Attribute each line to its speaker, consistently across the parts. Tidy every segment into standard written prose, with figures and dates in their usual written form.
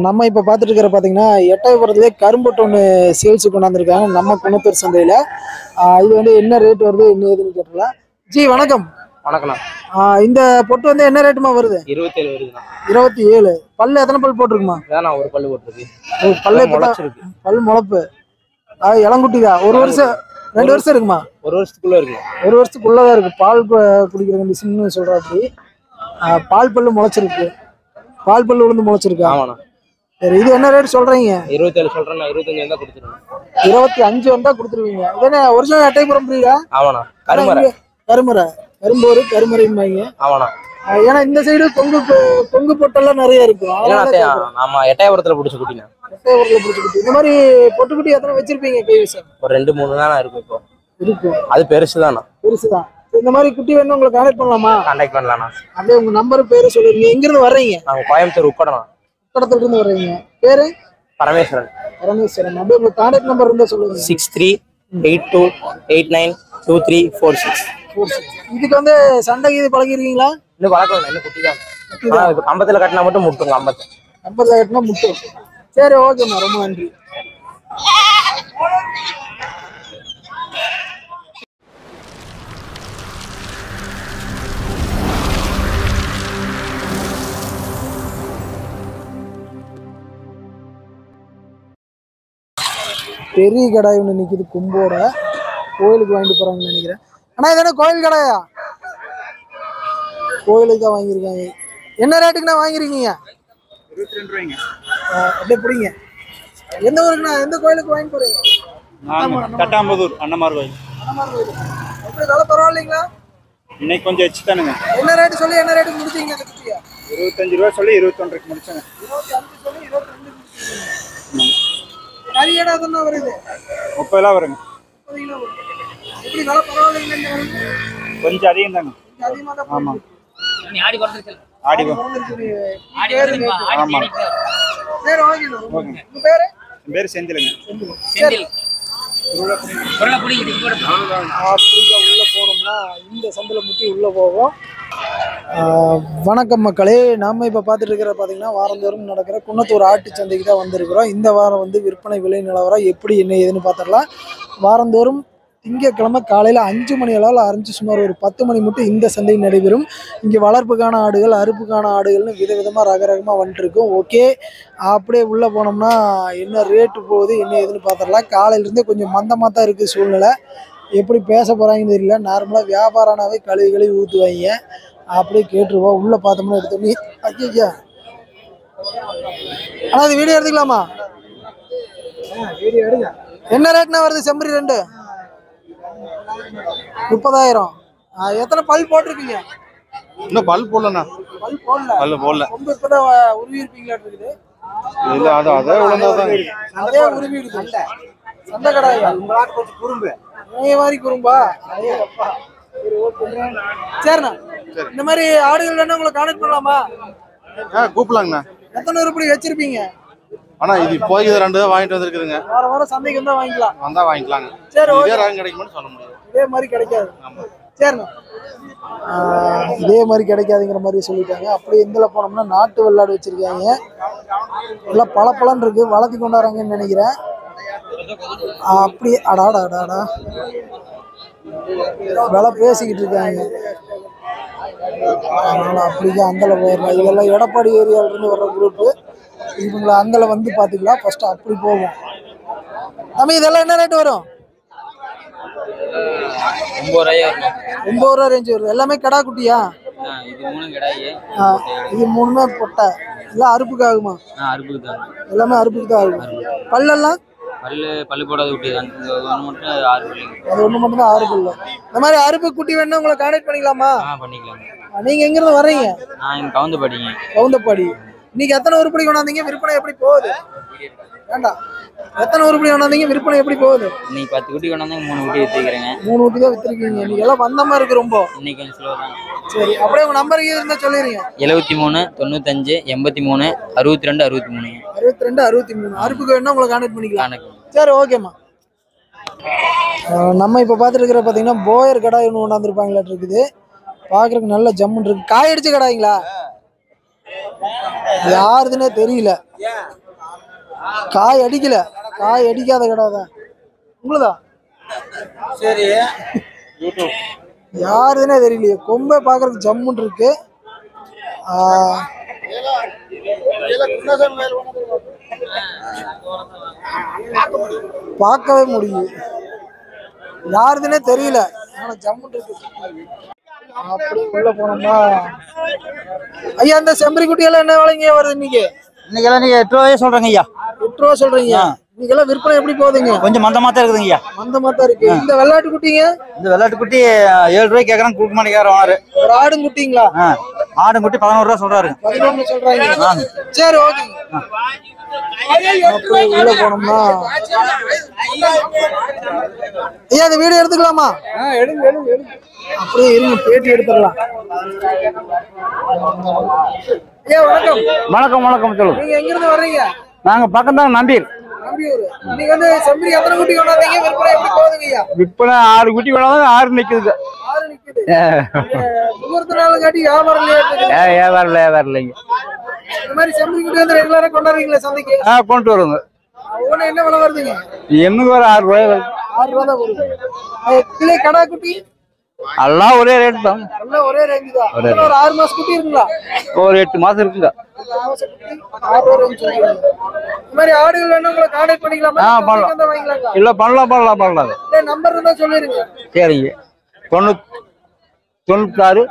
Speaker 1: நம்ம இப்போ பார்த்துட்டு இருக்கிற பார்த்தீங்கன்னா எட்டயபுரத்துலேயே கரும்பட்டு ஒன்று சேல்ஸுக்கு கொண்டாந்துருக்காங்க நம்ம குணத்தூர் சந்தையில். இது வந்து என்ன ரேட் வருது என்ன ஏதுன்னு கேட்டுக்கலாம். ஜி வணக்கம்.
Speaker 2: வணக்கண்ணா.
Speaker 1: இந்த பொட்டு வந்து என்ன ரேட்டுமா வருது?
Speaker 2: 27 வருதுண்ணா.
Speaker 1: 27. பல்லு எத்தனை பல் போட்டிருக்குமா?
Speaker 2: அதான் ஒரு பல்லு போட்டிருக்கு.
Speaker 1: ஒரு பல்லு
Speaker 2: முளைச்சிருக்கு.
Speaker 1: பல் முளைப்பு. இளங்குட்டி தான். ஒரு வருஷம் 2 வருஷம் இருக்குமா?
Speaker 2: ஒரு வருஷத்துக்குள்ள இருக்கு.
Speaker 1: ஒரு வருஷத்துக்குள்ளதான் இருக்கு. பால் குடிக்கிற கண்டிஷன் சொல்றாப்படி. பால் பல்லு முளைச்சிருக்கு. பால் பல்லு விழுந்து முளைச்சிருக்கு.
Speaker 2: ஆமாண்ணா.
Speaker 1: சரி, இது என்ன ரேட் சொல்றீங்க?
Speaker 2: 27 சொல்றேன். 25 வந்தா கொடுத்துருவேன்.
Speaker 1: 25 வந்தா கொடுத்துருவீங்க. இதே ஒரிஜினல் எட்டயபுரம் பிரீடா?
Speaker 2: ஆமாண்ணா. கருமறை
Speaker 1: கரும்போரு கருமறைம்பாங்க.
Speaker 2: ஆமாண்ணா.
Speaker 1: ஏன்னா இந்த சைடு கொங்கு பொட்டெல்லாம் நிறைய இருக்கும்.
Speaker 2: ஆமா, எட்டயபுரத்துல பிடிச்ச குட்டினா.
Speaker 1: எட்டயபுரத்துல பிடிச்ச குட்டி. இந்த மாதிரி பொட்டுக்குட்டி எத்தனை வச்சிருப்பீங்க கைவசம்?
Speaker 2: ஒரு 2-3 தானே இருக்கும். இப்போ
Speaker 1: இருக்கும்.
Speaker 2: அது பெருசுதாண்ணா.
Speaker 1: பெருசுதான். இந்த மாதிரி குட்டி வேணும் உங்களுக்கு கான்டாக்ட் பண்ணலாமா?
Speaker 2: கான்டாக்ட் பண்ணலாம்ண்ணா.
Speaker 1: அப்படியே உங்க நம்பர் பேரு சொல்லுங்க. எங்க இருந்து வர்றீங்க?
Speaker 2: நாங்க கோயம்புத்தூர் உக்கடனா.
Speaker 1: உக்கடத்துல இருந்து வர்றீங்க. பேரு?
Speaker 2: பரமேஸ்வரன்.
Speaker 1: அப்படியே உங்க கான்டாக்ட் நம்பர் இருந்தா சொல்லுங்க.
Speaker 2: 6382892346.
Speaker 1: இதுக்கு வந்து சண்டை இது பழகிருக்கீங்களா?
Speaker 2: இன்னும் பழக்கம் இன்னும் குட்டி தான். கம்பத்துல கட்டினா மட்டும் முட்டுங்க.
Speaker 1: 50 கட்டினா முட்டும். சரி, ஓகேம்மா, ரொம்ப நன்றி. பெரிய கடாய் ஒன்று நிற்கிது கும்போட. கோயிலுக்கு வாங்கிட்டு போறாங்கன்னு நினைக்கிறேன். ஆனால் இது என்ன கோயில் கடாயா? கோயிலுக்கு தான் வாங்கியிருக்காங்க. என்ன ரேட்டுக்குண்ணா வாங்கிருக்கீங்க?
Speaker 3: 22 ரூபாய்ங்க.
Speaker 1: அப்படியே பிடிங்க. எந்த ஊருக்குண்ணா? எந்த கோயிலுக்கு வாங்கி போறீங்க?
Speaker 3: தட்டாம்பதூர் அண்ணமார் கோயில்.
Speaker 1: எப்படி விலை பரவாயில்லைங்களா?
Speaker 3: இன்னைக்கு கொஞ்சம் எச்சு தானுங்க.
Speaker 1: என்ன ரேட்டு சொல்லி என்ன ரேட்டுக்கு முடிச்சீங்க?
Speaker 3: 25 ரூபா சொல்லி 21 முடிச்சாங்க.
Speaker 1: 25 சொல்லி 22 கறி ஏடா தானே வருது?
Speaker 3: 30 கிலோ வருங்க.
Speaker 1: 30 கிலோ வரும். எப்படி விலை பரவாயில்லைங்களா?
Speaker 3: கொஞ்சம் அதிகம் தாங்க.
Speaker 1: அதிகமாக தான்.
Speaker 3: ஆமா. ஆடி
Speaker 1: ஆமா. சரி, ஓகே. உங்க பேரு?
Speaker 3: என் பேர் செந்திலுங்க.
Speaker 1: செந்தில். உள்ள போனோம்னா இந்த சந்தில முட்டி உள்ள போவோம். வணக்கம் மக்களே. நாம் இப்போ பார்த்துட்டு இருக்கிற பார்த்தீங்கன்னா வாரந்தோறும் நடக்கிற குன்னத்தூர் ஆட்டு சந்தைக்கு தான் வந்திருக்கிறோம். இந்த வாரம் வந்து விற்பனை விலை நிலவரம் எப்படி என்ன ஏதுன்னு பார்த்துடலாம். வாரந்தோறும் திங்கட்கிழமை காலையில் 5 மணி அளவில் ஆரம்பித்து சுமார் ஒரு 10 மணி மட்டும் இந்த சந்தை நடைபெறும். இங்கே வளர்ப்புக்கான ஆடுகள், அறுப்புக்கான ஆடுகள்னு விதவிதமாக ரகரகமாக வந்துட்டுருக்கும். ஓகே, அப்படியே உள்ளே போனோம்னா என்ன ரேட்டு போகுது என்ன ஏதுன்னு பார்த்துடலாம். காலையிலேருந்தே கொஞ்சம் மந்தமாக தான் இருக்குது சூழ்நிலை. எப்படி பேச போகிறாங்கன்னு தெரியல. நார்மலாக வியாபாரனாவே கழுவி ஊற்றுவாங்க. அப்படியே கேட்டுருவோம். உள்ளே பார்த்தோம்னா எடுத்தோன்னே ஐயா. ஆனால் அது வீடியோ எடுத்துக்கலாமா? வீடியோ எடுங்க. என்ன ரேட்னா வருது செம்பரி? 2 30,000. எத்தனை பல் போட்டிருக்கீங்க?
Speaker 3: இன்னும் பல் போடலண்ணா.
Speaker 1: பல் போடல.
Speaker 3: பல் போடல.
Speaker 1: ரொம்ப இப்பதான் உருவி இருப்பீங்களா இருக்குது?
Speaker 3: இல்ல, அதே உழந்தாதான்.
Speaker 1: அதே உருவி இருக்கு. சண்டை கடாயா? உங்களாட்டு கொஞ்சம் குறும்பு. நீங்க மாதிரி குறும்பா? சரிண்ணா. இந்த மாதிரி ஆடுகள் வேணா உங்களை கான்டாக்ட் பண்ணலாமா?
Speaker 3: கூப்பிடலாங்கண்ணா.
Speaker 1: எத்தனை உருப்படி வச்சிருப்பீங்க?
Speaker 3: ஆனா இது இப்போதைக்கு 2 தான் வாங்கிட்டு வந்திருக்குதுங்க.
Speaker 1: வாரம் சந்தைக்கு வந்தா வாங்கிக்கலாம்.
Speaker 3: வந்தா வாங்கிக்கலாங்க.
Speaker 1: சரி,
Speaker 3: இதே ரகம் கிடைக்கும்னு சொல்ல முடியாது.
Speaker 1: இதே மாதிரி கிடைக்காது. சரிண்ணா. இதே மாதிரி கிடைக்காதுங்கிற மாதிரி சொல்லிட்டாங்க. அப்படியே இந்தில் போனோம்னா நாட்டு வெள்ளாடு வச்சிருக்காங்க. எல்லாம் பழப்பழன்னு இருக்கு. வளர்த்தி கொண்டாடுறாங்கன்னு நினைக்கிறேன். அப்படியே அடாடா விலை பேசிக்கிட்டு இருக்காங்க. அதனால அப்படியே அந்தல போயிடலாம். இதெல்லாம் எடப்பாடி ஏரியாவிலிருந்து வர்ற குரூப்பு. இவங்களை அந்தல வந்து பார்த்துக்கலாம். ஃபர்ஸ்ட் அப்படி போவோம். நம்ம இதெல்லாம் என்ன ரேட் வரும்? 9 ரூபா ரேஞ்சு வருது. எல்லாமே கடா குட்டியா? இது 3மே பொட்டை. எல்லாம் அறுப்புக்கு ஆகுமா? எல்லாமே அறுப்புக்கு தான் ஆகும். பல்லெல்லாம்
Speaker 2: பல்லு போடாத குட்டி தான்.
Speaker 1: அது ஒன்று மட்டும் தான் 6 பல்லு. இந்த மாதிரி அறுப்பு குட்டி வேணும்னா உங்களை கான்டாக்ட் பண்ணிக்கலாமா?
Speaker 2: பண்ணிக்கலாம்.
Speaker 1: நீங்க எங்க இருந்து வர்றீங்க?
Speaker 2: நான் கவுந்தப்பாடிங்க.
Speaker 1: கவுந்தப்பாடி. இன்னைக்கு எத்தனை உருப்படி கொண்டாந்தீங்க? விற்பனை எப்படி போகுது? வேண்டாம். எத்தனை உருப்படி கொண்டாந்தீங்க? விற்பனை எப்படி போகுது?
Speaker 2: இன்னைக்கு 10 குட்டி கொண்டாந்தீங்க. 3 குட்டி வித்துக்கிறேங்க.
Speaker 1: 3 குட்டி தான் வித்துருக்கீங்க. இன்னைக்கு எல்லாம் வந்த மாதிரி இருக்கு ரொம்ப.
Speaker 2: இன்னைக்கு கொஞ்சம் ஸ்லோ தான்.
Speaker 1: சரி, அப்படியே உங்க நம்பர் இருந்தா சொல்லிடுங்க.
Speaker 2: 73 95 83 62 63.
Speaker 1: 62 63. அறுப்புக்கு வேணும்னா உங்களை கான்டாக்ட் பண்ணிக்கலாம். சரி, ஓகேம்மா. நம்ம இப்போ பார்த்துட்டு இருக்கிற பார்த்தீங்கன்னா போயர் கடாய் ஒன்று கொண்டாந்துருப்பாங்களாட்டு இருக்குது. பார்க்குறதுக்கு நல்ல ஜம்முன்னு இருக்கு. காய் அடிச்ச கடாய்ங்களா? யாருதுன்னே தெரியல. காய் அடிக்கல, காய் அடிக்காத கிடாதான் உங்களுதா.
Speaker 2: சரி.
Speaker 1: யாருதுன்னே தெரியலையே. கொம்பை பார்க்கறதுக்கு ஜம்முன்னு இருக்கு. பார்க்கவே முடியுது. யாருதுன்னே தெரியல. ஆனா ஜம்முன்னு இருக்கு. அப்படி உள்ள போனோம்னா ஐயா இந்த செம்பரி குட்டி எல்லாம் என்ன விலைங்க வருது இன்னைக்கு?
Speaker 2: இன்னைக்கெல்லாம் நீங்க 8 ரூபாயே சொல்றேங்க ஐயா.
Speaker 1: 8 ரூபா சொல்றீங்க. இன்னைக்கெல்லாம் விற்பனை எப்படி போகுதுங்க?
Speaker 2: கொஞ்சம் மந்தமா தான் இருக்குதுங்க ஐயா.
Speaker 1: மந்தமா தான் இருக்கு. இந்த வெள்ளாட்டு குட்டிங்க?
Speaker 2: இந்த வெள்ளாட்டு குட்டி 7 ரூபாய்க்கு கேட்கறாங்க, கொடுக்க மாட்டேங்கிறாரு ஓனர்.
Speaker 1: ஒரு ஆடும் குட்டிங்களா?
Speaker 2: ஆடும் குட்டி 11 ரூபா சொல்றாரு.
Speaker 1: 11 சொல்றாங்க. சரி ஓகேங்க. அப்படியே உள்ள போனோம்னா ஐயா இந்த வீடியோ எடுத்துக்கலாமா? எடுங்க எடுங்க எடுங்க. அப்படியே இருங்க, பேட்டி எடுத்துடலாம். ஐயா வணக்கம்.
Speaker 2: வணக்கம் வணக்கம். சொல்லுங்க.
Speaker 1: நீங்க எங்க இருந்து வர்றீங்க?
Speaker 2: நாங்க பக்கம் தான் நம்பியூர்.
Speaker 1: நம்பியூர். நீங்க வந்து செம்பரி எத்தனை குட்டி கொண்டாந்தீங்க? விற்பனை எப்படி போகுதுங்க ஐயா?
Speaker 2: விற்பனை 6 குட்டி கொண்டாந்து 6 நிக்குது.
Speaker 1: 6 நிக்குது. முகூர்த்த நாள் காட்டி வியாபாரம் இல்லையா?
Speaker 2: வியாபாரம் இல்லைங்க.
Speaker 1: இந்த மாதிரி செம்பரி குட்டி வந்து ரெகுலரா கொண்டாடுறீங்களா சந்தைக்கு?
Speaker 2: கொண்டு வருங்க.
Speaker 1: ஒண்ணு என்ன விலை வருதுங்க?
Speaker 2: எண்ணுக்கு ஒரு 6 ரூபாய் வருது.
Speaker 1: 6 ரூபா தான் வருது. கிளை கடா குட்டி
Speaker 2: எல்லாம் ஒரே ரேட் தான்.
Speaker 1: எல்லாம் ஒரே ரேஞ்ச் தான். ஒரு 6 மாசம் குட்டி இருக்குங்களா?
Speaker 2: ஒரு 8 மாசம் இருக்குங்க.
Speaker 1: 6 ரூபா ரேஞ்ச் சொல்றீங்க. இந்த மாதிரி ஆடுகள் வேணும் உங்களை கான்டாக்ட் பண்ணிக்கலாமா?
Speaker 2: பண்ணலாம்.
Speaker 1: வாங்கிக்கலாங்களா?
Speaker 2: இல்ல பண்ணலாம்.
Speaker 1: நம்பர் இருந்தா சொல்லிருங்க.
Speaker 2: சரிங்க. 96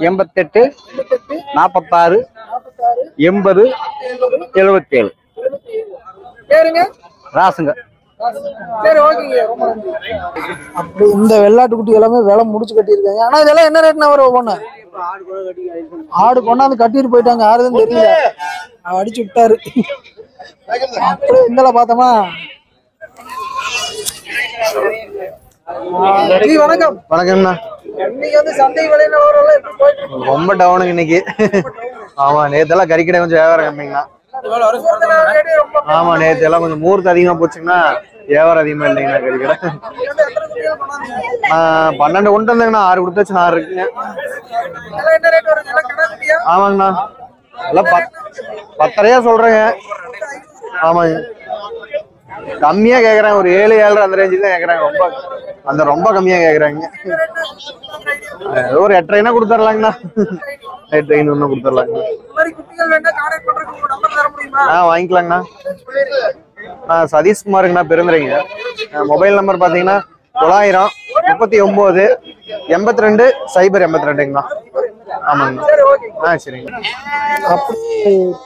Speaker 2: 88 46 80 77.
Speaker 1: பேருங்க?
Speaker 2: ராசுங்க.
Speaker 1: சரி ஓகேங்க, ரொம்ப நன்றி. அப்படி இந்த வெள்ளாட்டு குட்டி எல்லாமே விலை முடிச்சு கட்டியிருக்காங்க. ஆனா இதெல்லாம் என்ன ரேட்னா வரும் ஒவ்வொன்னு? ஆடு கொண்டாந்து கட்டிட்டு போயிட்டாங்க. யாருதுன்னு தெரியல, அடிச்சு விட்டாரு. அப்படியே இந்தல பார்த்தோமா. வணக்கம்.
Speaker 3: வணக்கம்ண்ணா.
Speaker 1: இன்னைக்கு வந்து சந்தை விலை நிலவரம் எப்படி போயிட்டு இருக்கு?
Speaker 3: ரொம்ப டவுனுங்க இன்னைக்கு. ஆமா, நேத்தெல்லாம் கறிக்கடை கொஞ்சம் வியாபாரம் கம்மிங்கண்ணா. ஆமா, நேத்து எல்லாம் கொஞ்சம் மூர்த்து அதிகமா போச்சுங்கன்னா வியாபாரம் அதிகமா இல்லைங்கண்ணா கறிக்கடை. 12 கொண்டு வந்தாங்கண்ணா. 6 கொடுத்தாச்சு, 4 இருக்குங்க. ஆமாங்கண்ணா, எல்லாம் 10.5 சொல்றேங்க. ஆமாங்க, கம்மியா கேக்குறாங்க. ஒரு 7 7.5 அந்த ரேஞ்சுக்கு தான் கேக்குறாங்க. ரொம்ப கம்மியா கேக்குறாங்க. ஒரு 8.5 கொடுத்துடலாங்கண்ணா. 8.5 கொடுத்துடலாங்க. வாங்கிக்கலாங்கண்ணா. சதீஷ்குமாருங்கண்ணா, பெருந்துரைங்க. மொபைல் நம்பர் பாத்தீங்கன்னா 900 39 82 082ங்கண்ணா. ஆமாங்கண்ணா. சரிங்க.
Speaker 1: அப்படி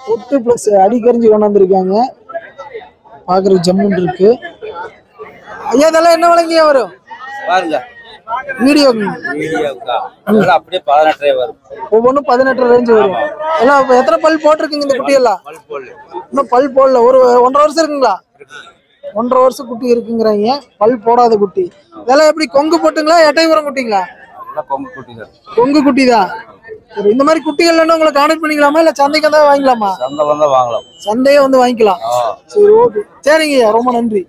Speaker 1: பொட்டு பிளஸ் அடிக்கறிஞ்சு கொண்டாந்துருக்காங்க. பாக்குறதுக்கு ஜம்முன் இருக்கு. ஐயா இதெல்லாம் என்ன விலைங்க வரும்
Speaker 2: பாருங்க?
Speaker 1: வீடியோ
Speaker 2: அப்படியே 18 வரும்.
Speaker 1: ஒவ்வொன்றும் 18 ரேஞ்சு வரும். எல்லாம் எத்தனை பல் போட்டிருக்குங்க இந்த குட்டி எல்லாம்? இன்னும் பல் போடல. ஒரு 1.5 வருஷம் இருக்குங்களா? 1.5 வருஷம் குட்டி இருக்குங்கிறாங்க. பல் போடாத குட்டி. இதெல்லாம் எப்படி கொங்கு போட்டுங்களா எட்டைபுரம் குட்டிங்களா? கொங்கு குட்டி தான். சரி, இந்த மாதிரி குட்டிகள் உங்களை கான்டாக்ட் பண்ணிக்கலாமா இல்ல சந்தைக்கு தான் வாங்கிக்கலாமா? சந்தையே வந்து வாங்கிக்கலாம். சரி ஓகே, சரிங்க, ரொம்ப நன்றி.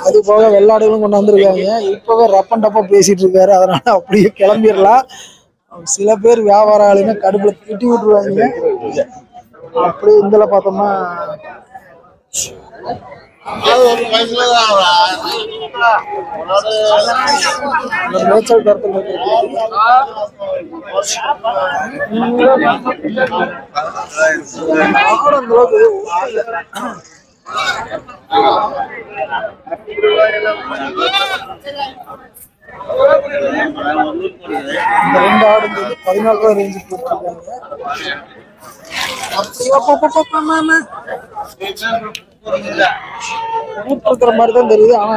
Speaker 1: அது போக வெள்ளாடுகளும் கொண்டு வந்திருக்காங்க. இப்பவே ரப்பன் டப்பா பேசிட்டு இருக்காரு, அதனால அப்படியே கிளம்பிடலாம். சில பேர் வியாபார ஆளுங்க கடுப்புல திட்டி விட்டுருவாங்க. அப்படியே இந்தல பார்த்தோம்னா மேய்ச்சல் தரத்துல இந்த 2 ஆடு 14 ரூபாய் ரேஞ்சு போட்டுருக்காங்க. இருக்கிற மாதிரி தான் தெரியுது. ஆனா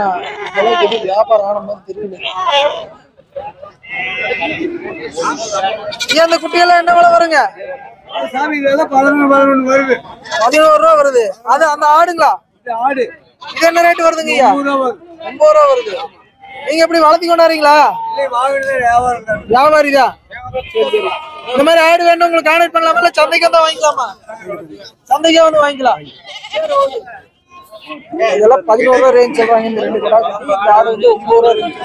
Speaker 1: வியாபாரம் ஆன மாதிரி தெரியல. அந்த குட்டியெல்லாம் என்ன விலை வருங்க? 11 ரூபா வருது. அது அந்த ஆடுங்களா? ஆடு. இது என்ன ரேட் வருதுங்க ஐயா? 9 ரூபா வருது. நீங்க எப்படி வளர்த்தி கொண்டாடுறீங்களா? வியாபாரி தான். இந்த மாதிரி ஆடு வேணும் உங்களுக்கு கான்டாக்ட் பண்ணலாமா இல்ல சந்தைக்கு வந்து வாங்கிக்கலாமா? சந்தைக்கே வந்து வாங்கிக்கலாம். இதெல்லாம் 11 ரூபா ரேஞ்ச் சொல்றாங்க. இந்த 2 கடை. இந்த ஆடு வந்து 9 ரூபா ரேஞ்ச்.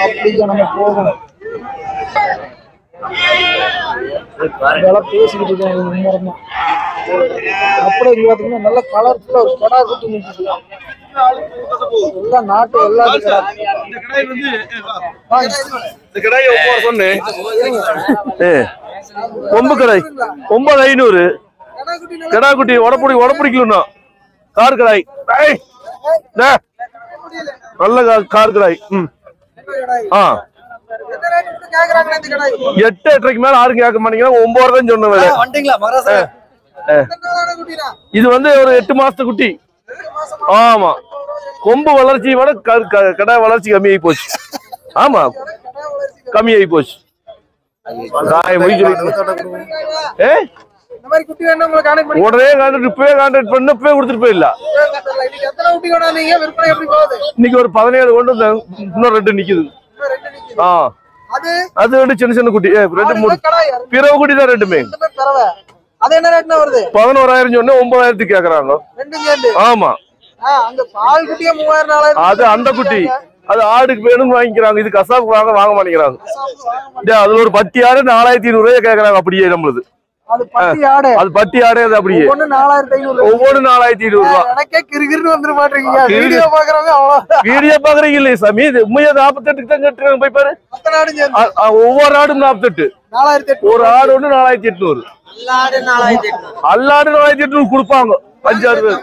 Speaker 1: அப்படிங்க நம்ம போகணும். இதெல்லாம் பேசிக்கிட்டு இருக்காங்க மும்முரமா. அப்படியே இங்க பாத்தீங்கன்னா நல்ல கலர்ஃபுல்லா ஒரு கடா குட்டி நிற்குது. எல்லாம் நாட்டு எல்லாத்துக்கும்
Speaker 4: கொம்பு கடை 9500 கடா குட்டி உடப்புடி கிலோ கார் கடாய் நல்ல கார் கடாய். 8-8.5 மேல யாரும் கேட்க மாட்டீங்க. 9 தான் சொன்ன. இது வந்து ஒரு 8 மாசத்து குட்டி. ஆமா, கொம்பு வளர்ச்சி விட கடை வளர்ச்சி கம்மியாகி போச்சு. ஆமா, கம்மியாகி போச்சு. உடனே கான்டாக்ட் இப்பவே கான்டாக்ட் பண்ண இப்பவே கொடுத்துட்டு போயிடல. இன்னைக்கு ஒரு 17 கொண்டு வந்தேன். இன்னும் 2 நிக்குது. அது 2 சின்ன சின்ன குட்டி. 2 3 பிறவு குட்டி தான் 2மே. 11,000 சொன்ன 9,000 கேக்குறாங்க. ஆமா, அது அந்த குட்டி. அது ஆடுக்கு வேணும்னு வாங்கிக்கிறாங்க. இது கசாப்பு வாங்க மாட்டேங்கிறாங்க. அதுல ஒரு பட்டி ஆடு 4,500 கேக்குறாங்க. அப்படியே நம்மளுது அது பட்டி ஆடே. அது அப்படியே ஒவ்வொரு 4,500 வீடியோ பாக்குறீங்க இல்லையா சாமி? இது உண்மையா 48 தான் கட்டுறாங்க. போய் பாரு, ஒவ்வொரு ஆடும் 48. ஒரு ஆடு ஒண்ணு 4,800. அல்லாடு 4,800 கொடுப்பாங்க. 5-6 பேர்.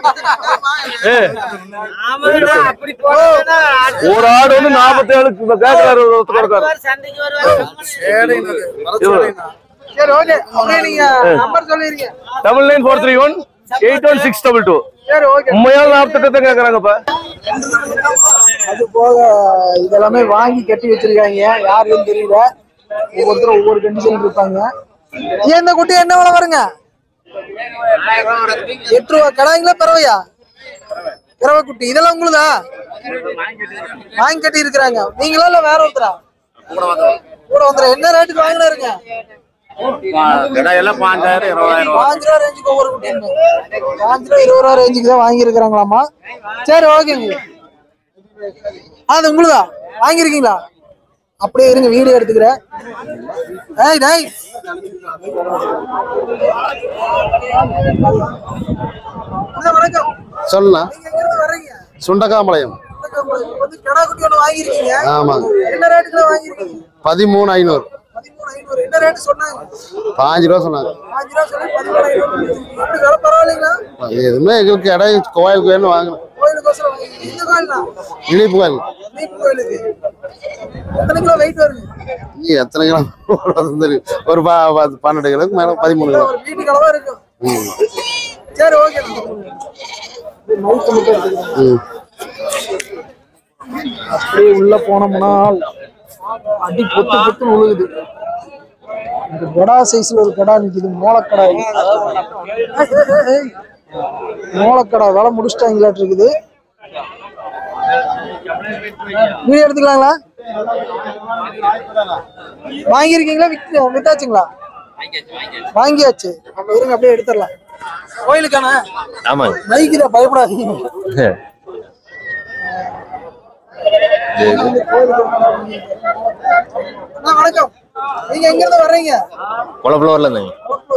Speaker 4: ஒரு ஆடு ஒண்ணு 47 கேக்குறாரு. டபுள் 9431 81622. உண்மையால 48 தான் கேக்குறாங்கப்பா.
Speaker 1: அது போக இதெல்லாமே வாங்கி கட்டி வச்சிருக்காங்க. யாருன்னு தெரியல. ஒவ்வொருத்தரும் ஒவ்வொரு கண்டிஷன் இருப்பாங்க. இந்த குட்டி என்ன விலை வருங்க? 8 ரூபா. கடாய்ங்களா பறவையா? பறவை குட்டி. இதெல்லாம் உங்களுதா? வாங்கி கட்டி இருக்கிறாங்க. நீங்களா இல்ல வேற ஒருத்தரா? கூட வந்துடும். என்ன ரேட்டுக்கு வாங்கினாருங்க? 5,000 20,000 ரேஞ்சுக்கு ஒவ்வொரு குட்டி. 5,000 20,000 ரேஞ்சுக்கு தான் வாங்கி இருக்கிறாங்களாமா. சரி, ஓகேங்க. அது உங்களுதா? வாங்கிருக்கீங்களா? அப்படியே இருங்க, வீடியோ எடுத்துக்கிறேன். வணக்கம்.
Speaker 5: சொல்லலாம். சுண்டக்காம்பாளையம். ஆமா. 13,500.
Speaker 1: 13,500. என்ன ரேட் சொன்னாங்க?
Speaker 5: 5 ரூபா சொன்னாங்க.
Speaker 1: 5 ரூபா சொல்லி 13,500. எப்படி விலை பரவாயில்லைங்களா?
Speaker 5: எதுவுமே எங்களுக்கு இடம் கோயிலுக்கு வேணும் வாங்கணும்.
Speaker 1: கோயிலுக்கோசரம். இந்த கோயில்னா
Speaker 5: இனிப்பு கோயில்.
Speaker 1: இனிப்பு கோயிலுக்கு எத்தனை கிலோ வெயிட் வருங்க?
Speaker 5: எத்தனை கிலோ தெரியும்? ஒரு 12 கிலோக்கு மேல 13 கிலோ.
Speaker 1: ஒரு வீட்டுக்கு அளவா இருக்கும். சரி, ஓகே. அப்படியே உள்ள போனோம்னா அடி பொத்து பொத்து உழுகுது. இந்த கடா சைஸ்ல ஒரு கடா நிக்குது. மூலக்கடா. மூலக்கடா வேலை முடிச்சிட்டாங்களாட்டு இருக்குது. வீடியோ எடுத்துக்கலாங்களா? வாங்கிருக்கீங்களா? வித்தாச்சுங்களா? வாங்கியாச்சு. இருங்க, அப்படியே எடுத்துடலாம். கோயிலுக்கான மைக்குதான், பயப்படாதீங்க. வணக்கம். நீங்க எங்க இருந்து வர்றீங்க?
Speaker 2: கொலப்புலூர்ல இருந்து.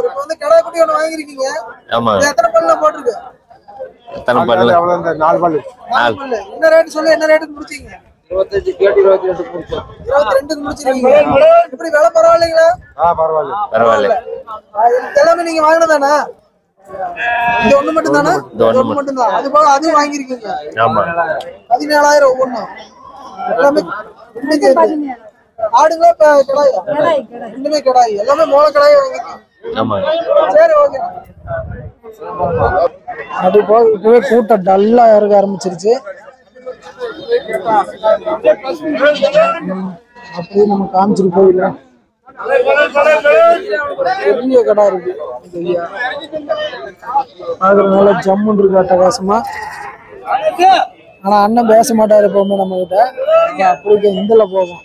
Speaker 1: இப்ப வந்து கடா குட்டி ஒண்ணு வாங்கிருக்கீங்க.
Speaker 2: ஆமா.
Speaker 1: எத்தனை பல்ல போட்டுருக்கு?
Speaker 2: எத்தனை பல்ல?
Speaker 5: 4 பல்லு.
Speaker 1: என்ன ரேட் சொல்லு? என்ன ரேட்டுக்கு முடிச்சீங்க?
Speaker 5: 25 கேட்டி 22 முடிச்சோம்.
Speaker 1: 22க்கு முடிச்சிருக்கீங்க. இப்படி விலை பரவாயில்லைங்களா?
Speaker 2: பரவாயில்ல.
Speaker 1: எல்லாமே நீங்க வாங்கினதானா? இது ஒண்ணு மட்டும் தானா? ஒண்ணு மட்டும் தான். அது போக அதுவும் வாங்கிருக்கீங்க.
Speaker 4: ஆமா.
Speaker 1: 17,000 ஒவ்வொன்றும். எல்லாமே ஆடுங்களா கடாயா? ரெண்டுமே கடாய். எல்லாமே மூல கடாயை வாங்கிருக்கீங்க.
Speaker 2: ஆமா.
Speaker 1: சரி, ஓகே. அது போக இப்பவே கூட்டம் டல்லா இருக்க ஆரம்பிச்சிருச்சு. அப்படியே நம்ம காமிச்சிட்டு போயிடலாம். பெரிய கடை இருக்கு. அதனால ஜம்முன்னு இருக்கு, அட்டகாசமா. ஆனா அண்ணன் பேச மாட்டாரு எப்பவுமே நம்ம கிட்ட. அப்படி இந்தல போகும்.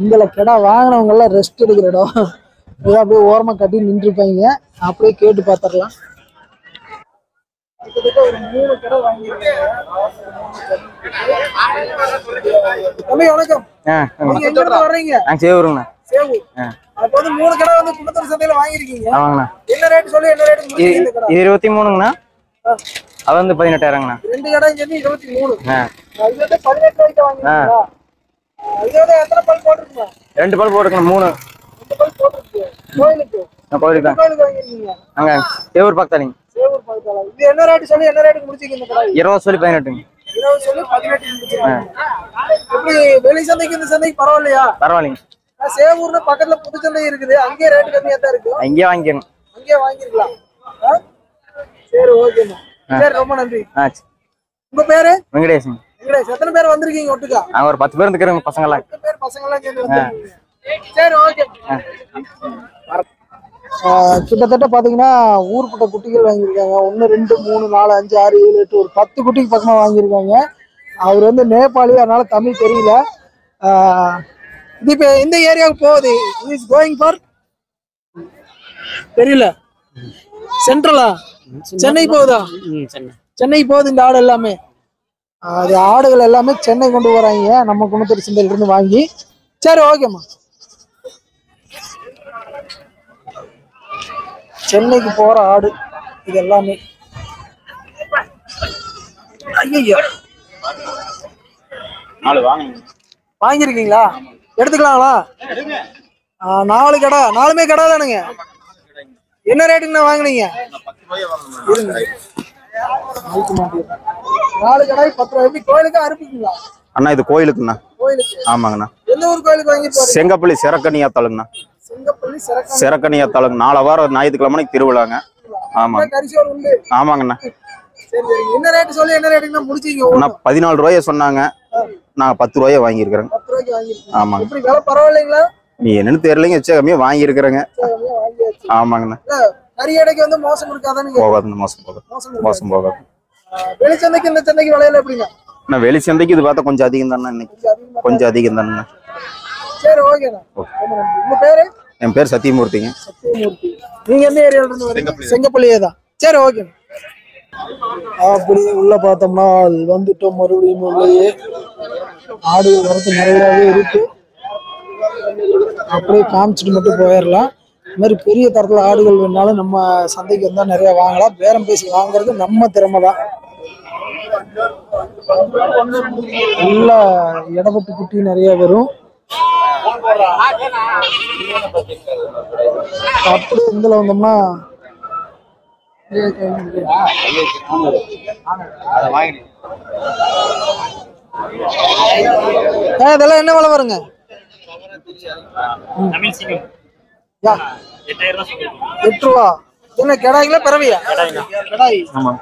Speaker 1: இந்தல கடை வாங்கினவங்க எல்லாம் ரெஸ்ட் எடுக்கிற இடம். அப்படியே ஓரமா கட்டி நின்றுப்பாங்க. அப்படியே கேட்டு பாத்திரலாம். ஒரு 3 கடை வாங்கிருக்கேன். தம்பி வணக்கம். நீங்க எங்க இருந்து வர்றீங்க?
Speaker 2: நான் சேவூருங்கண்ணா.
Speaker 1: சேவூர். அப்போ வந்து 3 கடை வந்து குன்னத்தூர் சந்தையில வாங்கியிருக்கீங்க.
Speaker 2: ஆமாங்கண்ணா.
Speaker 1: என்ன ரேட் சொல்லி என்ன ரேட் முடிச்சீங்க இந்த கடை?
Speaker 2: இது 23ங்கண்ணா. அது வந்து 18,000ங்கண்ணா.
Speaker 1: 2 கடை சேர்ந்து 23. இது வந்து 18 ரூபாய்க்கு வாங்கிருக்கீங்களா? இது வந்து எத்தனை பல் போட்டுருக்கீங்க?
Speaker 2: 2 பல் போட்டுருக்கணும். 3
Speaker 1: பல் போட்டுருக்கு. கோயிலுக்கு
Speaker 2: கோயிலுக்கு தான்.
Speaker 1: கோயிலுக்கு வாங்கிருக்கீங்க.
Speaker 2: அங்க சேவூர் பக்கத்தாலிங்க.
Speaker 1: சேவூர் பக்கத்தால. இது என்ன ரேட் சொல்லி என்ன ரேட்டுக்கு முடிச்சீங்க இந்த கடை?
Speaker 2: 20 சொல்லி 18ங்க.
Speaker 1: 20 சொல்லி 18 முடிச்சிருக்காங்க. எப்படி வெளி சந்தைக்கு இந்த சந்தைக்கு பரவாயில்லையா?
Speaker 2: பரவாயில்லைங்க.
Speaker 1: சேவூர்ல பக்கத்துல புது சந்தை இருக்குது. அங்கேயே ரேட் கம்மியா தான் இருக்கு.
Speaker 2: அங்கேயே வாங்கிக்கணும்.
Speaker 1: அங்கேயே வாங்கிருக்கலாம். சரி ஓகேண்ணா. சரி ரொம்ப நன்றி. உங்க பேரு?
Speaker 2: வெங்கடேஷன்.
Speaker 1: வெங்கடேஷ். எத்தனை பேர் வந்திருக்கீங்க ஒட்டுக்கா?
Speaker 2: நாங்க ஒரு 10 பேர் இருக்கிறோங்க பசங்க எல்லாம்.
Speaker 1: 10 பேர் பசங்க எல்லாம் சேர்ந்து வந்திருக்கீங்க. சரி ஓகே. கிட்டத்தட்ட பாத்தீங்கன்னா ஊர்பட்ட குட்டிகள் வாங்கியிருக்காங்க. 1 2 3 4 5 6 7 8 ஒரு 10 குட்டிக்கு பக்கமா வாங்கியிருக்காங்க. அவர் வந்து நேபாளி, அதனால தமிழ் தெரியல. இது இப்போ எந்த ஏரியாவுக்கு போகுது? இஸ் கோயிங் ஃபார் தெரியல. சென்ட்ரலா? சென்னை போகுதா? சென்னை போகுது இந்த ஆடு எல்லாமே. அது ஆடுகள் எல்லாமே சென்னை கொண்டு வராங்க நம்ம குன்னத்தூர் சந்தையில இருந்து வாங்கி. சரி ஓகேம்மா. சென்னைக்கு போற ஆடு இது எல்லாமே. ஐயோ வாங்கிருக்கீங்களா? எடுத்துக்கலாங்களா? 4 கடை. 4மே கடை தானுங்க. என்ன ரேட்டுங்கண்ணா வாங்கினீங்க? 4 கடை 10 ரூபாய். கோயிலுக்கு அனுப்பிங்களா?
Speaker 3: அண்ணா இது கோயிலுக்குண்ணா.
Speaker 1: கோயிலுக்கு.
Speaker 3: ஆமாங்கண்ணா.
Speaker 1: எந்த ஊர் கோயிலுக்கு வாங்கி போறீங்க?
Speaker 3: செங்கப்பள்ளி சிறக்கணியாத்தாளுங்கண்ணா.
Speaker 1: செங்கப்பள்ளி
Speaker 3: சிறக்கணியாத்தாளுங்க. 4 வாரம் ஞாயிற்றுக்கிழமைக்கு திருவிழாங்க. ஆமாங்க.
Speaker 1: கரிசோறு உண்டு.
Speaker 3: ஆமாங்கண்ணா.
Speaker 1: சரி சரி. என்ன ரேட் சொல்லி என்ன ரேட்டுங்கண்ணா முடிச்சீங்க?
Speaker 3: அண்ணா 14 ரூபாய சொன்னாங்க. நாங்க 10 ரூபாய வாங்கியிருக்கிறோங்க.
Speaker 1: 10 ரூபாய்க்கு வாங்கிருக்கீங்க.
Speaker 3: ஆமாங்க.
Speaker 1: எப்படி விலை பரவாயில்லைங்களா?
Speaker 3: நீ என்னன்னு தெரியலங்க, எச்ச கம்மியா வாங்கியிருக்கிறேங்க. ஆமாங்கண்ணா.
Speaker 1: கறி எடைக்கு வந்து மோசம் இருக்காதானுங்க?
Speaker 3: போகாதுங்க. மோசம் போகாது.
Speaker 1: வெளிச்சந்தைக்கு இந்த சந்தைக்கு விலையில எப்படிங்க?
Speaker 3: நான் வெளி சந்தைக்கு இது பார்த்தா கொஞ்சம் அதிகம் தானே. இன்னைக்கு கொஞ்சம் அதிகம் தானே.
Speaker 1: சரி ஓகேண்ணா. உங்க பேரு?
Speaker 3: என் பேர் சத்தியமூர்த்திங்க.
Speaker 1: சத்தியமூர்த்தி. நீங்க எந்த ஏரியால இருந்து வரீங்க? செங்கப்பள்ளியே தான். சரி ஓகே. அப்படி உள்ள பார்த்தோம்னா வந்துட்டோம். மறுபடியும் உள்ளே ஆடுகள் வரது நிறையவே இருக்கு. அப்படியே காமிச்சிட்டு மட்டும் போயிடலாம். இந்த மாதிரி பெரிய தரத்துல ஆடுகள் வேணாலும் நம்ம சந்தைக்கு வந்தா நிறைய வாங்கலாம். பேரம் பேசி வாங்குறது நம்ம திறமை தான். உள்ள இடப்பட்டு குட்டி நிறைய வரும். அப்படி இதுல வந்தோம்னா இதெல்லாம் என்ன விலை வருங்க? 8 ரூபா. என்ன கெடாய்ங்களா பிறவியா? கெடாய்.
Speaker 2: ஆமா.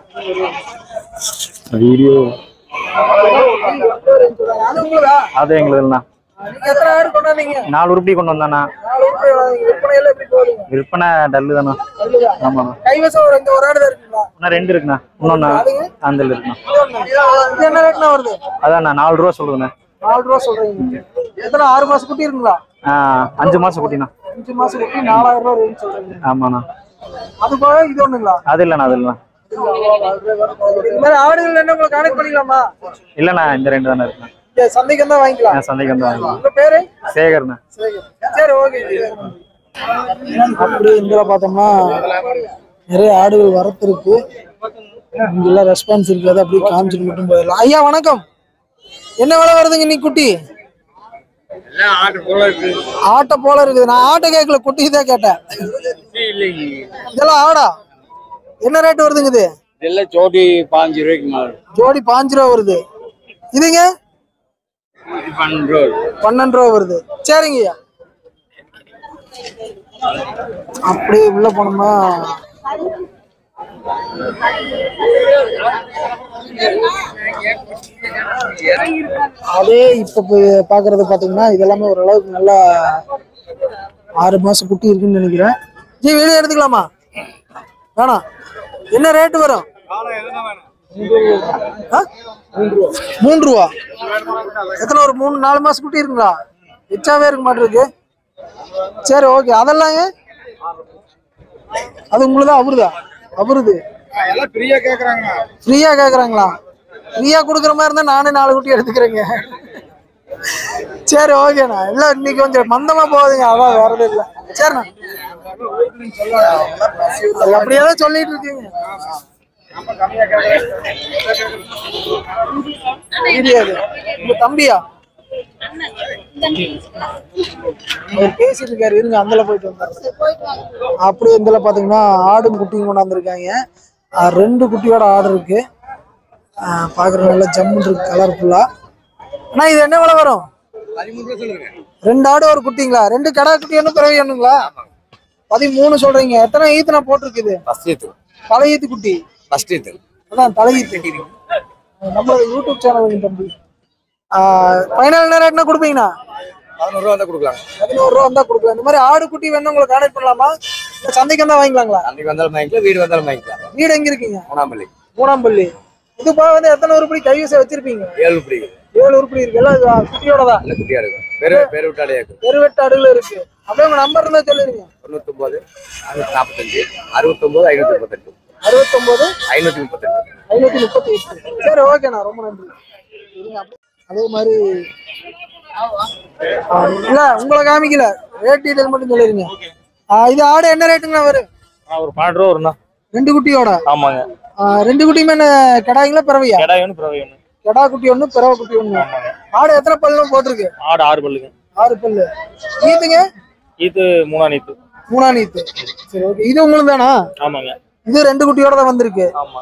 Speaker 3: வீடியோ
Speaker 2: அது எங்களுதுண்ணா.
Speaker 1: நீங்க எத்தனை ஆடு கொண்டாந்தீங்க?
Speaker 2: 4 உருப்படி கொண்டு வந்தாண்ணா.
Speaker 1: 4 உருப்படி விற்பனை எல்லாம் எப்படி போறீங்க?
Speaker 2: விற்பனை டல்லு தானே. ஆமாண்ணா.
Speaker 1: கைவசம் ஒரு ஆடு தான் இருக்குங்களா?
Speaker 2: இன்னும் 2 இருக்குண்ணா. இன்னொன்னு அந்த இருக்குண்ணா.
Speaker 1: இது என்ன ரேட்னா வருது?
Speaker 2: அதாண்ணா 4 ரூபா சொல்லுங்கண்ணா.
Speaker 1: 4 ரூபா சொல்றீங்க. எத்தனை 6 மாசம் குட்டி இருக்குங்களா?
Speaker 2: 5 மாசம் குட்டிண்ணா.
Speaker 1: 5 மாசம் குட்டி 4000 ரூபா ரேஞ்ச் சொல்றீங்க.
Speaker 2: ஆமாண்ணா.
Speaker 1: அது போக இது ஒண்ணுங்களா?
Speaker 2: அது இல்லண்ணா. அது இல்லண்ணா.
Speaker 1: இந்த மாதிரி ஆடுகள் என்ன உங்களுக்கு கனெக்ட் பண்ணிக்கலாமா?
Speaker 2: இல்லண்ணா. இந்த 2 தானே இருக்குண்ணா.
Speaker 1: சந்தைக்கு தான் வாங்கிக்கலாம்.
Speaker 2: சந்தைக்கு வந்து வாங்கிக்கலாம்.
Speaker 1: உங்க பேரு?
Speaker 2: சேகர்ண்ணா.
Speaker 1: சரி ஓகே. அப்படி இந்த பார்த்தோம்னா நிறைய ஆடுகள் வரத்து இருக்கு. இங்கெல்லாம் ரெஸ்பான்ஸ் இருக்காது. அப்படியே காமிச்சிட்டு மட்டும் போயிடலாம். ஐயா வணக்கம். என்ன விலை வருதுங்க இன்னைக்கு குட்டி? ஆட்டை போல இருக்குது. நான் ஆட்டை கேட்கல, குட்டி தான் கேட்டேன். இதெல்லாம் ஆடா? என்ன ரேட் வருதுங்க இது?
Speaker 6: இதெல்லாம் ஜோடி 5 ரூபாய்க்கு.
Speaker 1: ஜோடி 5 ரூபா வருது. இதுங்க 12 ரூபா வருது. சரிங்கய்யா. அப்படியே உள்ள போனோம்னா அதே இப்ப பாக்குறது பாத்தீங்கன்னா இதெல்லாமே ஓரளவுக்கு நல்லா 6 மாசம் குட்டி இருக்குன்னு நினைக்கிறேன். ஜி வீடியோ எடுத்துக்கலாமா? வேணாம். என்ன ரேட் வரும்? 3 ரூபா. எத்தனை ஒரு 3-4 மாசம் குட்டி இருக்குங்களா? எச்சாவே இருக்க மாட்டிருக்கு. சரி ஓகே. அதெல்லாம் அது உங்களுக்கு தான் அவருதா? அவருது ஃப்ரீயா கேக்குறாங்களா? ஃப்ரீயா கொடுக்குற மாதிரி இருந்தா நானே 4 குட்டி எடுத்துக்கிறேங்க. சரி ஓகேண்ணா. இல்ல இன்னைக்கு கொஞ்சம் மந்தமா போகுதுங்க, அதான் வேற எதுவும் இல்ல. சரிண்ணா, அது அப்படியே தான் சொல்லிட்டு இருக்கீங்க. தெரியாது உங்க தம்பியா? அவர் பேசிட்டு இருக்காரு, இருங்க அந்தல போயிட்டு வந்தாரு. அப்படியே இந்தல பாத்தீங்கன்னா ஆடும் குட்டியும் கொண்டாந்துருக்காங்க. 2 குட்டியோட ஆடு இருக்கு. பாக்குற நல்ல ஜம்முன்னு இருக்கு, கலர்ஃபுல்லா. ஆனா இது என்ன விலை வரும்? 2 ஆடு ஒரு குட்டிங்களா? 2 கடா குட்டி ஒண்ணு பிறவி ஒண்ணுங்களா? 13 சொல்றீங்க. எத்தனை ஈத்துனா போட்டிருக்குது? தலை ஈத்து குட்டி. அதான் தலை ஈத்து. நம்ம யூடியூப் சேனல் தம்பி. ஃபைனல் என்ன ரேட்னா கொடுப்பீங்கண்ணா?
Speaker 2: 11 ரூபா கொடுக்கலாம்.
Speaker 1: 11 ரூபா வந்தா கொடுக்கலாம். இந்த மாதிரி ஆடு குட்டி வேணும் உங்களுக்கு கான்டாக்ட் பண்ணலாமா? இல்ல சந்தைக்கு வந்தா வாங்கிக்கலாங்களா?
Speaker 2: அன்னைக்கு வந்தாலும் வாங்கிக்கலாம், வீடு வந்தாலும் வாங்கிக்கலாம்.
Speaker 1: வீடு எங்க இருக்கீங்க?
Speaker 2: மூணாம்பள்ளி.
Speaker 1: மூணாம்பள்ளி. இது போக வந்து எத்தனை உருப்படி கைவசம் வச்சிருப்பீங்க?
Speaker 2: 7 உருப்படி.
Speaker 1: 7 உருப்படி இருக்கு. எல்லாம் குட்டியோட தான்.
Speaker 2: இல்ல குட்டியா இருக்கு. பெரு விட்டாடே இருக்கு.
Speaker 1: பெருவெட்டு ஆடுகள் இருக்கு. அப்படியே உங்க நம்பர் இருந்தா சொல்லிருங்க.
Speaker 2: 99 645 69 538.
Speaker 1: 69
Speaker 2: 538.
Speaker 1: 538. சரி ஓகேண்ணா, ரொம்ப நன்றி. அதே மாதிரி இல்ல உங்களை காமிக்கல, ரேட் டீடைல் மட்டும் சொல்லிருங்க. இது ஆடு என்ன ரேட்டுங்கண்ணா வரும்?
Speaker 4: ஒரு 12 ரூபா வரும்ண்ணா.
Speaker 1: 2 குட்டியோட?
Speaker 4: ஆமாங்க.
Speaker 1: 2 குட்டியுமே என்ன கடாய்ங்களா பிறவையா?
Speaker 4: கிடாய் ஒன்று பிறவை ஒன்று.
Speaker 1: கடா குட்டி ஒண்ணு பிறவை குட்டி ஒண்ணு. ஆடு எத்தனை பல்லு போட்டிருக்கு?
Speaker 4: ஆடு 6 பல்லுங்க.
Speaker 1: 6 பல்லு. ஈத்துங்க?
Speaker 4: ஈத்து 3 நீத்து.
Speaker 1: 3 நீத்து. சரி ஓகே. இது உங்களுக்கு தானா?
Speaker 4: ஆமாங்க.
Speaker 1: இது 2 குட்டியோட தான் வந்திருக்கு.
Speaker 4: ஆமா.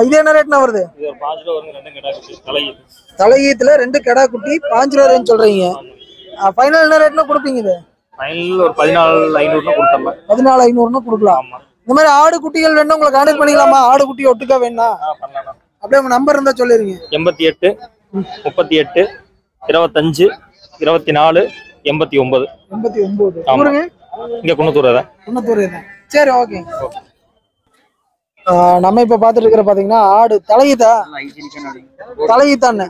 Speaker 1: இது என்ன ரேட்னா வருது?
Speaker 4: இது ஒரு 5 ரூபா வருங்க. 2 கடா குட்டி தலை ஈத்து.
Speaker 1: தலை ஈத்துல 2 கடா குட்டி 5 ரூபா ரேஞ்ச் சொல்றீங்க. ஃபைனல் என்ன ரேட்னா கொடுப்பீங்க? இது
Speaker 4: ஃபைனல் ஒரு 14,500 கொடுத்தோம்.
Speaker 1: 14,500 கொடுக்கலாம்.
Speaker 4: ஆமா.
Speaker 1: இந்த மாதிரி ஆடு குட்டிகள் வேணும் உங்களுக்கு கான்டாக்ட் பண்ணிக்கலாமா? ஆடு குட்டி ஒட்டுக்கா வேணா?
Speaker 4: பண்ணலாம்.
Speaker 1: அப்படியே உங்க நம்பர் இருந்தா சொல்லிருங்க.
Speaker 4: 88 38 25 24 89.
Speaker 1: 89.
Speaker 4: ஆமா.
Speaker 1: ஊருங்க?
Speaker 4: இங்க குன்னத்தூர் தான்.
Speaker 1: குன்னத்தூர் தான். சரி ஓகே. நம்ம இப்ப பாத்துட்டு இருக்கிற பாத்தீங்கன்னா ஆடு தலையீத்தா? தலையீத்தான்னு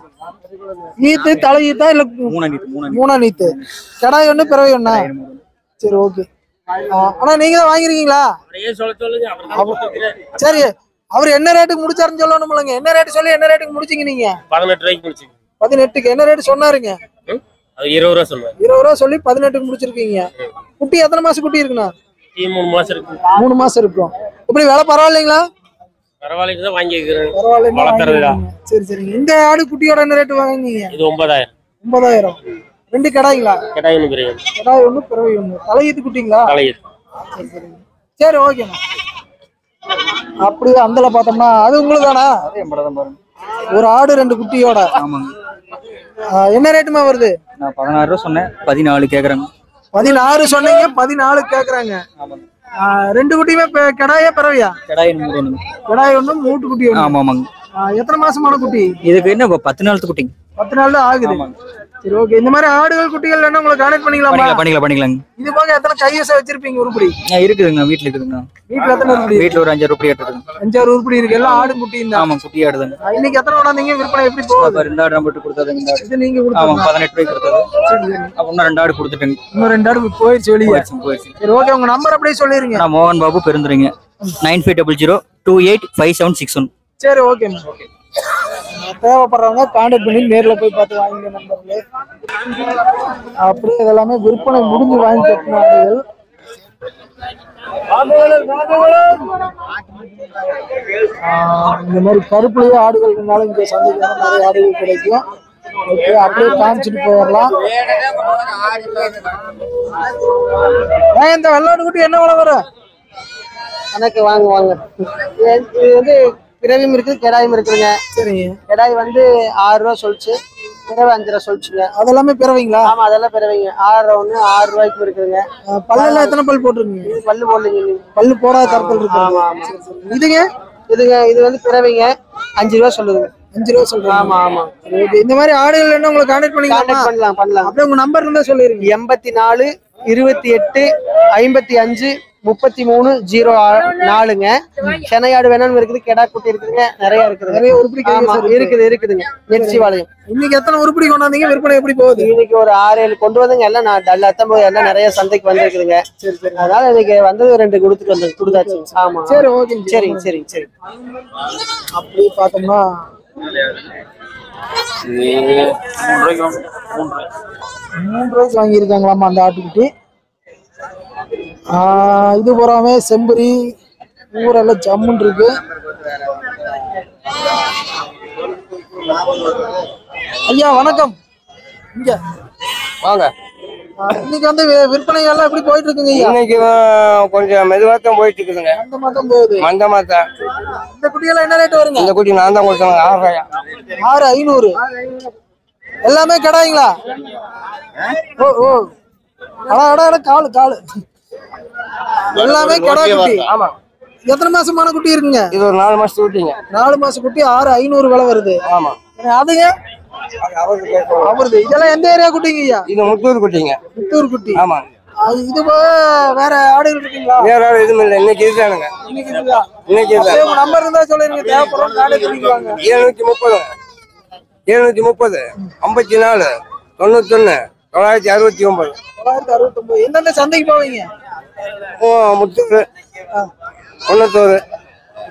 Speaker 1: ஈத்து தலையீத்தா இல்ல மூணா நீத்து? கடாய் ஒண்ணு பிறவை ஒண்ணா? சரி ஓகே. ஆனா நீங்க தான் வாங்கிருக்கீங்களா? சரி, அவர் என்ன ரேட்டுக்கு முடிச்சாருன்னு சொல்லணும்லங்க. என்ன ரேட்டு சொல்லி என்ன ரேட்டுக்கு முடிச்சீங்க நீங்க?
Speaker 4: 18 ரூபாய்க்கு முடிச்சீங்க.
Speaker 1: 18க்கு என்ன ரேட்டு சொன்னாருங்க?
Speaker 4: அது 20 ரூபா சொல்லுவேன்.
Speaker 1: 20 ரூபா சொல்லி 18க்கு முடிச்சிருக்கீங்க. குட்டி எத்தனை மாசம் குட்டி இருக்குண்ணா?
Speaker 4: 3 மாசம் இருக்கு.
Speaker 1: 3 மாசம் இருக்கும். எப்படி வேலை பரவாயில்லைங்களா?
Speaker 4: பரவாயில்லைக்கு தான் வாங்கிக்கிறேன்.
Speaker 1: பரவாயில்ல. சரி சரிங்க. இந்த ஆடு குட்டியோட என்ன ரேட்டு வாங்குனீங்க?
Speaker 4: இது 9000.
Speaker 1: 9000. 2 கடாய்ங்களா?
Speaker 4: கடாய் ஒன்று பிறகு.
Speaker 1: கடாய் ஒண்ணு பிறவை ஒண்ணு. தலையீத்து குட்டிங்களா?
Speaker 4: தலையீத்து.
Speaker 1: சரி சரிங்க. சரி ஓகேண்ணா. அப்படியே அந்தல பார்த்தோம்னா அது உங்களுக்கு தானா? ஒரு ஆடு 2 குட்டியோட. என்ன ரேட்டுமா வருது?
Speaker 7: நான் 16 ரூபா சொன்னேன், 14 கேக்குறாங்க.
Speaker 1: 16 சொன்னீங்க, 14 கேக்குறாங்க. 2 குட்டியுமே கடாயா பிறவையா?
Speaker 7: கடாய் 3
Speaker 1: கடாய் ஒண்ணு மூட்டு குட்டி ஒண்ணு.
Speaker 7: ஆமா ஆமாங்க.
Speaker 1: எத்தனை மாசமான குட்டி?
Speaker 7: இதுக்கு என்ன 10 நாளத்து குட்டிங்க.
Speaker 1: 10 நாள் தான் ஆகுது. சரி ஓகே. இந்த மாதிரி ஆடுகள் குட்டிகள் வேணா உங்களுக்கு கான்டாக்ட் பண்ணிக்கலாமா?
Speaker 7: பண்ணிக்கலாங்க.
Speaker 1: இது போக எத்தனை கைவசம் வச்சிருப்பீங்க உருப்படி?
Speaker 7: இருக்குதுங்க, வீட்டுல இருக்குதுங்க.
Speaker 1: வீட்டுல எத்தனை உருப்படி?
Speaker 7: வீட்டுல ஒரு 5 உருப்படி இருக்குதுங்க.
Speaker 1: 5 உருப்படி இருக்கு. எல்லாம் ஆடு குட்டி தான்.
Speaker 7: ஆமா, குட்டி ஆடுதாங்க.
Speaker 1: இன்னைக்கு எத்தனை கொண்டாந்தீங்க? விற்பனை எப்படி போகுது?
Speaker 7: 2 ஆடு நம்ம கொடுத்தாதுங்க. இந்த ஆடு
Speaker 1: இது நீங்க
Speaker 7: ஆமா
Speaker 1: கொடுத்தீங்க.
Speaker 7: 18 ரூபாய்க்கு கொடுத்தாது. அப்புறம் 2 ஆடு கொடுத்துட்டேங்க.
Speaker 1: இன்னும் 2 ஆடு போயிடுச்சு வெளியே. சரி ஓகே. உங்க நம்பர் அப்படியே சொல்லிருங்க.
Speaker 7: நான் மோகன் பாபு பெருந்துறீங்க. 9500285761.
Speaker 1: சரி ஓகே. தேவைப்படுறவங்க கான்டாக்ட் பண்ணி நேர்ல போய் பார்த்து வாங்கிக்க நம்பர்ல. அப்படியே இதெல்லாமே விற்பனை முடிஞ்சு வாங்கி கட்டினார்கள். இந்த மாதிரி கருப்புலயே ஆடுகள் இருந்தாலும் இங்க சந்தைக்கு நிறைய ஆடுகள் கிடைக்கும். ஓகே, அப்படியே காமிச்சிட்டு போயிடலாம். இந்த வெள்ளாடு குட்டி என்ன விலை வரும்?
Speaker 8: எனக்கு வாங்க. இது வந்து பிறவியும் இருக்குது, கெடாயும் இருக்குதுங்க.
Speaker 1: சரிங்க.
Speaker 8: கெடாய் வந்து 6 ரூபா சொல்லிச்சு, பிறவை 5 ரூபா சொல்லிச்சுங்க.
Speaker 1: அதெல்லாமே பிறவைங்களா?
Speaker 8: ஆமா, அதெல்லாம் பிறவைங்க. 6 ஒண்ணு 6 ரூபாய்க்கு இருக்குதுங்க.
Speaker 1: பல்லெல்லாம் எத்தனை பல் போட்டுருக்கீங்க?
Speaker 8: இது பல்லு போடலைங்க.
Speaker 1: பல்லு போடாத கருப்பல் இருக்கு.
Speaker 8: ஆமா ஆமா.
Speaker 1: இதுங்க
Speaker 8: இது வந்து பிறவைங்க 5 ரூபா சொல்லுதுங்க.
Speaker 1: 5 ரூபா சொல்றேன்.
Speaker 8: ஆமா ஆமா.
Speaker 1: இந்த மாதிரி ஆடுகள் என்ன உங்களுக்கு கான்டாக்ட்
Speaker 8: பண்ணலாம்.
Speaker 1: அப்படியே உங்க நம்பர் இருந்தா சொல்லிருங்க.
Speaker 8: 84 28 55 33 04ங்க. சென்னையாடு வேணும்னு இருக்குது, கெடா குட்டி இருக்குதுங்க, நிறைய இருக்குது.
Speaker 1: நிறைய உருப்படி
Speaker 8: இருக்குதுங்க. நெச்சி வாழையும்.
Speaker 1: இன்னைக்கு எத்தனை உருப்படி கொண்டாந்தீங்க? விற்பனை எப்படி போகுது?
Speaker 8: இன்னைக்கு ஒரு 6-7 கொண்டு வந்தங்க. எல்லாம் நான் டல்லாத்தான் போய் எல்லாம் நிறைய சந்தைக்கு வந்திருக்குதுங்க. அதனால இன்னைக்கு வந்தது 2 கொடுத்தாச்சு. ஆமா
Speaker 1: சரி ஓகே.
Speaker 8: சரி.
Speaker 1: அப்படி பார்த்தோம்னா
Speaker 4: 3 ரூபாய்க்கு 3
Speaker 1: 3 வயசு வாங்கியிருக்காங்களாமா அந்த ஆட்டுக்குட்டி. இது பூராமே செம்பரி ஊரெல்லாம் ஜம்முன் இருக்கு. ஐயா வணக்கம். இங்க
Speaker 2: வாங்க.
Speaker 1: இன்னைக்கு வந்து விற்பனை எல்லாம் எப்படி போயிட்டு இருக்குங்க ஐயா?
Speaker 2: இன்னைக்கு கொஞ்சம் மெதுவா தான் போயிட்டு இருக்குதுங்க.
Speaker 1: மந்தமா தான் போகுது.
Speaker 2: மந்தமா தான்.
Speaker 1: இந்த குட்டியெல்லாம் என்ன ரேட் வருங்க?
Speaker 2: இந்த குட்டி நான் தான் கொடுத்தேன் 6,000.
Speaker 1: 6,500. எல்லாமே கடாய்ங்களா? ஓ ஓ அட காலு காலு எல்லாமே கடா குட்டி.
Speaker 2: ஆமா.
Speaker 1: எத்தனை மாசமான குட்டி இருக்குங்க?
Speaker 2: இது ஒரு 4 மாசத்து குட்டிங்க.
Speaker 1: 4 மாச குட்டி 6,500 விலை வருது.
Speaker 2: ஆமா.
Speaker 1: அதுங்க அவருது. இதெல்லாம் எந்த ஏரியா குட்டிங்க ஐயா?
Speaker 2: இது முத்தூர் குட்டிங்க.
Speaker 1: முத்தூர் குட்டி.
Speaker 2: ஆமா.
Speaker 1: இது வேற ஆடுகள் இருக்குங்களா?
Speaker 2: வேற ஆடு எதுவும் இல்லை. இன்னைக்கு இதுதானுங்க.
Speaker 1: இன்னைக்கு இதுதான்.
Speaker 2: இன்னைக்கு இதுதான்.
Speaker 1: உங்க நம்பர் இருந்தா சொல்லுங்க. தேவைப்படும் காலை பண்ணிக்குவாங்க.
Speaker 2: 730 730 54 91 969.
Speaker 1: 969. எந்தெந்த சந்தைக்கு போவீங்க?
Speaker 2: முத்தூர் குன்னத்தூர்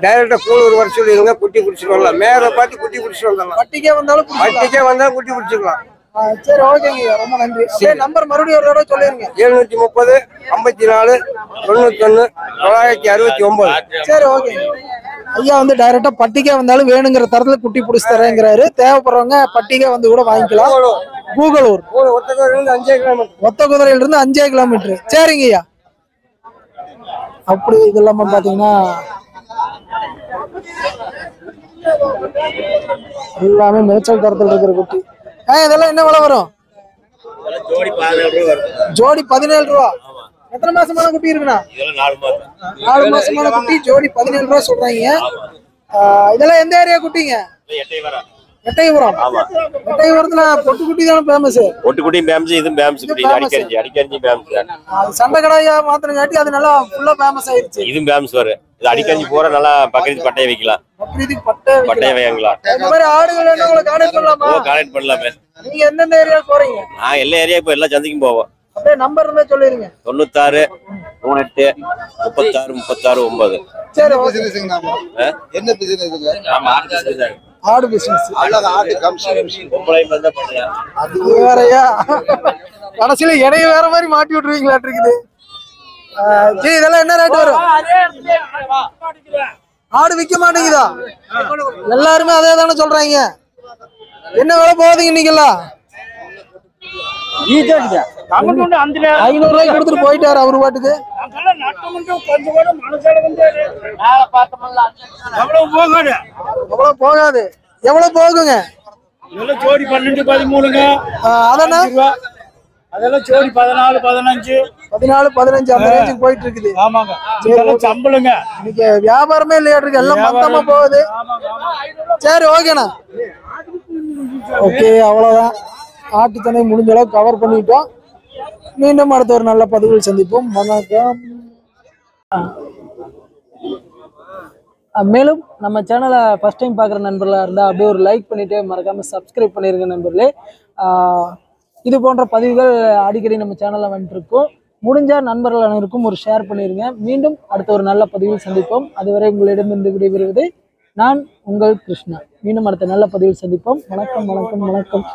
Speaker 2: டைரக்டா கூழூர் வர சொல்லிடுங்க. குட்டி குடிச்சிட்டு வரலாம். மேல பார்த்து குட்டி குடிச்சிட்டு வந்துடலாம்.
Speaker 1: பட்டிக்கே வந்தாலும்
Speaker 2: பட்டிக்கே வந்தாலும் குட்டி குடிச்சிக்கலாம்.
Speaker 1: சரி ஓகேங்க. ரொம்ப நன்றி. நம்பர் மறுபடியும் ஒரு தடவை சொல்லிருங்க.
Speaker 2: 730 54 91 969.
Speaker 1: சரி ஓகே. ஐயா வந்து டைரக்டா பட்டிக்கே வந்தாலும் வேணுங்கிற தரத்துல குட்டி பிடிச்சி தரேங்கிறாரு. தேவைப்படுறவங்க பட்டிக்கே வந்து கூட வாங்கிக்கலாம். கூகலூர் ஒத்த குதிரையில இருந்து 5 கிலோமீட்டர். சரிங்க ஐயா. அப்படி இது இல்லாம பாத்தீங்கன்னா எல்லாமே மேய்ச்சல் தரத்தில் இருக்கிற குட்டி. இதெல்லாம் என்ன விலை வரும்? ஜோடி 17 ரூபா. எத்தனை மாசமான குட்டி இருக்குண்ணா? 4 மாசமான குட்டி ஜோடி 17 ரூபா சொல்றாங்க. இதெல்லாம் எந்த ஏரியா குட்டிங்க? எட்டயபுரம். எட்டயபுரத்துல பொட்டு குட்டி தானே ஃபேமஸ்.
Speaker 9: பொட்டு குட்டியும் ஃபேமஸ், இதுவும் ஃபேமஸ். அடிக்கரிஞ்சி ஃபேமஸ்.
Speaker 1: சண்டை கடாயா மாத்திரங்காட்டி அது நல்லா ஃபுல்லா ஃபேமஸ் ஆயிருச்சு.
Speaker 9: இதுவும் ஃபேமஸ் வரும். இது அடிக்கரிஞ்சி போற நல்லா பக்கத்து பட்டையை வைக்கலாம். பட்டையை வைக்கலாம்.
Speaker 1: இந்த மாதிரி ஆடுகள் வேணா உங்களை கான்டாக்ட் பண்ணலாமா?
Speaker 9: கான்டாக்ட் பண்ணலாமே.
Speaker 1: நீங்க எந்தெந்த ஏரியா போறீங்க?
Speaker 9: நான் எல்லா ஏரியா இப்போ எல்லா சந்தைக்கும் போவோம்.
Speaker 1: அப்படியே நம்பர் இருந்தா சொல்லிருங்க.
Speaker 9: 96 38 36 36 9.
Speaker 1: சரி.
Speaker 5: என்ன பிசினஸ்ங்க?
Speaker 9: ஆமா, ஆர்டிஸ்ட்
Speaker 1: ஆடு பிசினஸ்.
Speaker 5: அல்லது ஆடு கம்ஷன்
Speaker 9: பொம்பளை வந்து பண்றேன்.
Speaker 1: அது வேறயா? கடைசியில இடைய வேற மாதிரி மாட்டி விட்டுருவீங்களா இருக்குது. சரி, இதெல்லாம் என்ன ரேட் வரும்? ஆடு விற்க மாட்டேங்குதா? எல்லாருமே அதே தானே சொல்றாங்க. என்ன விலை போகுதுங்க இன்னைக்கெல்லாம்? 500 ரூபாய்க்கு கொடுத்துட்டு போயிட்டாரு அவரு பாட்டுக்கு. அவ்வளவு போகாது. எவ்வளவு போகுங்க?
Speaker 6: ஜோடி 12 13ங்க. அதெல்லாம் ஜோடி 14 15
Speaker 1: அந்த ரேஞ்சுக்கு போயிட்டு இருக்குது.
Speaker 6: ஆமாங்க. இதெல்லாம் சம்பளங்க.
Speaker 1: இன்னைக்கு வியாபாரமே இல்லையா இருக்கு. எல்லாம் மொத்தமா போகுது. சரி ஓகேண்ணா. ஓகே, அவ்வளவுதான். ஆட்டுத்தனை முடிஞ்ச அளவுக்கு கவர் பண்ணிட்டோம். மீண்டும் அடுத்த ஒரு நல்ல பதிவில் சந்திப்போம். வணக்கம். மேலும் நம்ம சேனலை ஃபர்ஸ்ட் டைம் பார்க்குற நண்பர்களாக இருந்தால் அப்படியே ஒரு லைக் பண்ணிவிட்டு மறக்காமல் சப்ஸ்கிரைப் பண்ணிடுங்க நண்பர்களே. இது போன்ற பதிவுகள் அடிக்கடி நம்ம சேனலில் வந்துட்டுருக்கோம். முடிஞ்சால் நண்பர்கள் அனைவருக்கும் ஒரு ஷேர் பண்ணிடுங்க. மீண்டும் அடுத்த ஒரு நல்ல பதிவில் சந்திப்போம். அதுவரை உங்களிடமிருந்து விடைபெறுவது நான் உங்கள் கிருஷ்ணா. மீண்டும் அடுத்த நல்ல பதிவில் சந்திப்போம். வணக்கம் வணக்கம் வணக்கம்.